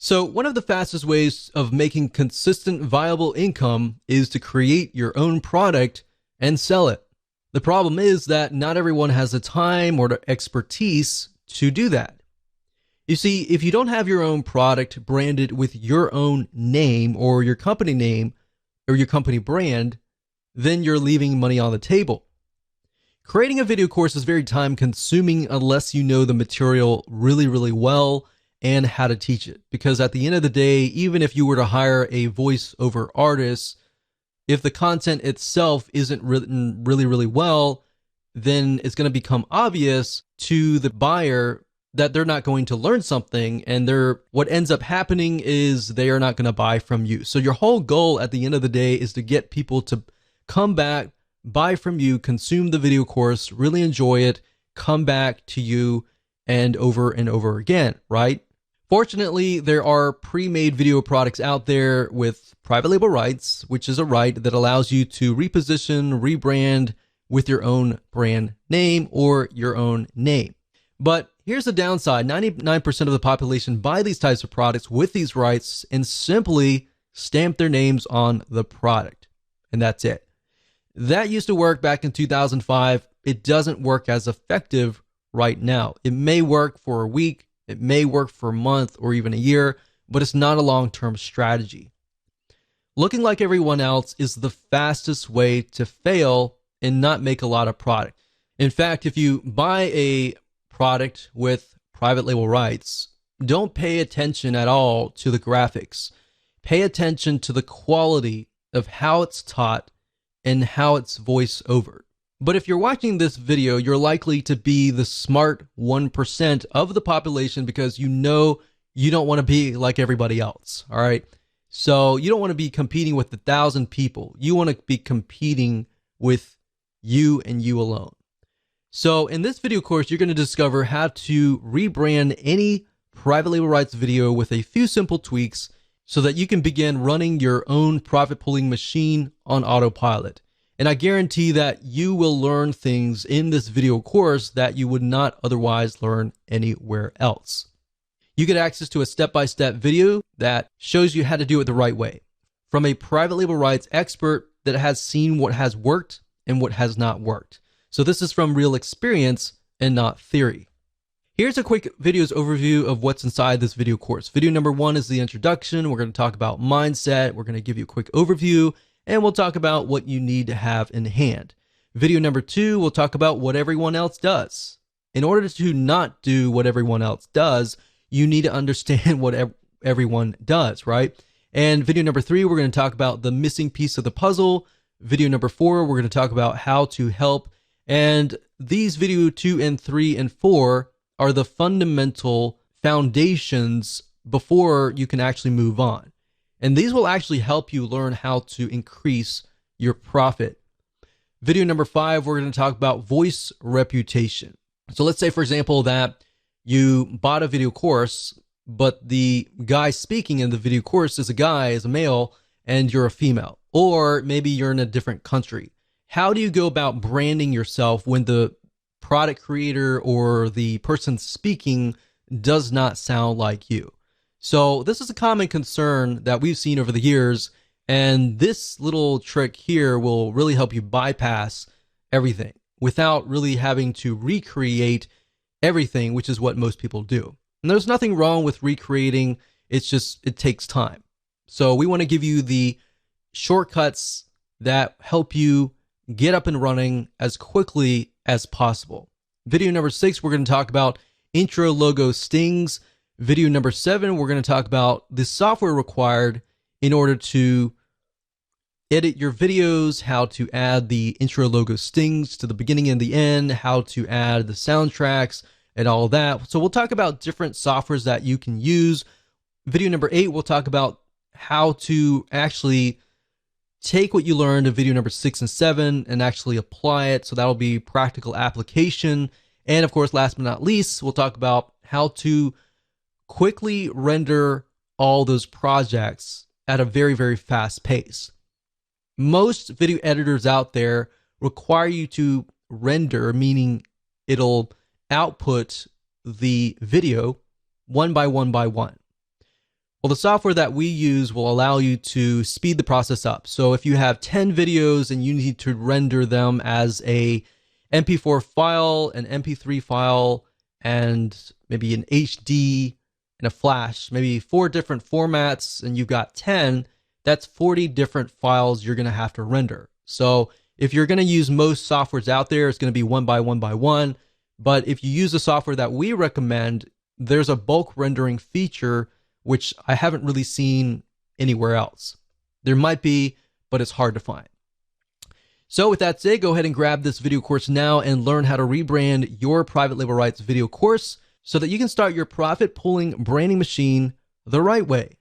So one of the fastest ways of making consistent viable income is to create your own product and sell it. The problem is that not everyone has the time or the expertise to do that. You see, if you don't have your own product branded with your own name or your company name or your company brand, then you're leaving money on the table. Creating a video course is very time consuming unless you know the material really, really well and how to teach it. Because at the end of the day, even if you were to hire a voiceover artist, if the content itself isn't written really, really well, then it's going to become obvious to the buyer that they're not going to learn something, and what ends up happening is they are not going to buy from you. So your whole goal at the end of the day is to get people to come back, buy from you, consume the video course, really enjoy it, come back to you and over again, right? Fortunately, there are pre-made video products out there with private label rights, which is a right that allows you to reposition, rebrand with your own brand name or your own name. But here's the downside. 99% of the population buy these types of products with these rights and simply stamp their names on the product. And that's it. That used to work back in 2005. It doesn't work as effective right now. It may work for a week, it may work for a month or even a year, but it's not a long-term strategy. Looking like everyone else is the fastest way to fail and not make a lot of product. In fact, if you buy a product with private label rights, don't pay attention at all to the graphics. Pay attention to the quality of how it's taught and how it's voice over. But if you're watching this video, you're likely to be the smart 1% of the population because you know you don't want to be like everybody else, all right? So you don't want to be competing with 1,000 people. You want to be competing with you and you alone. So in this video course, you're going to discover how to rebrand any private label rights video with a few simple tweaks so that you can begin running your own profit pooling machine on autopilot. And I guarantee that you will learn things in this video course that you would not otherwise learn anywhere else. You get access to a step-by-step video that shows you how to do it the right way from a private label rights expert that has seen what has worked and what has not worked. So this is from real experience and not theory. Here's a quick videos overview of what's inside this video course. Video number 1 is the introduction. We're going to talk about mindset. We're going to give you a quick overview, and we'll talk about what you need to have in hand. Video number 2, we'll talk about what everyone else does. In order to not do what everyone else does, you need to understand what everyone does, right? And video number 3, we're going to talk about the missing piece of the puzzle. Video number 4, we're going to talk about how to help. And these video 2 and 3 and 4 are the fundamental foundations before you can actually move on. And these will actually help you learn how to increase your profit. Video number 5, we're going to talk about voice reputation. So let's say, for example, that you bought a video course, but the guy speaking in the video course is a male, and you're a female. Or maybe you're in a different country. How do you go about branding yourself when the product creator or the person speaking does not sound like you? So this is a common concern that we've seen over the years, and this little trick here will really help you bypass everything without really having to recreate everything, which is what most people do. And there's nothing wrong with recreating, it's just, it takes time. So we want to give you the shortcuts that help you get up and running as quickly as possible. Video number 6, we're going to talk about intro logo stings. Video number 7, we're going to talk about the software required in order to edit your videos, how to add the intro logo stings to the beginning and the end, how to add the soundtracks and all that. So we'll talk about different softwares that you can use. Video number 8, we'll talk about how to actually take what you learned in video number 6 and 7 and actually apply it. So that'll be practical application. And of course, last but not least, we'll talk about how to quickly render all those projects at a very, very fast pace. Most video editors out there require you to render, meaning it'll output the video one by one by one. Well, the software that we use will allow you to speed the process up. So if you have 10 videos and you need to render them as a MP4 file, an MP3 file, and maybe an HD and a flash, maybe 4 different formats, and you've got 10, that's 40 different files you're going to have to render. So if you're going to use most softwares out there, it's going to be one by one by one. But if you use the software that we recommend, there's a bulk rendering feature, which I haven't really seen anywhere else. There might be, but it's hard to find. So with that said, go ahead and grab this video course now and learn how to rebrand your private label rights video course so that you can start your profit pulling branding machine the right way.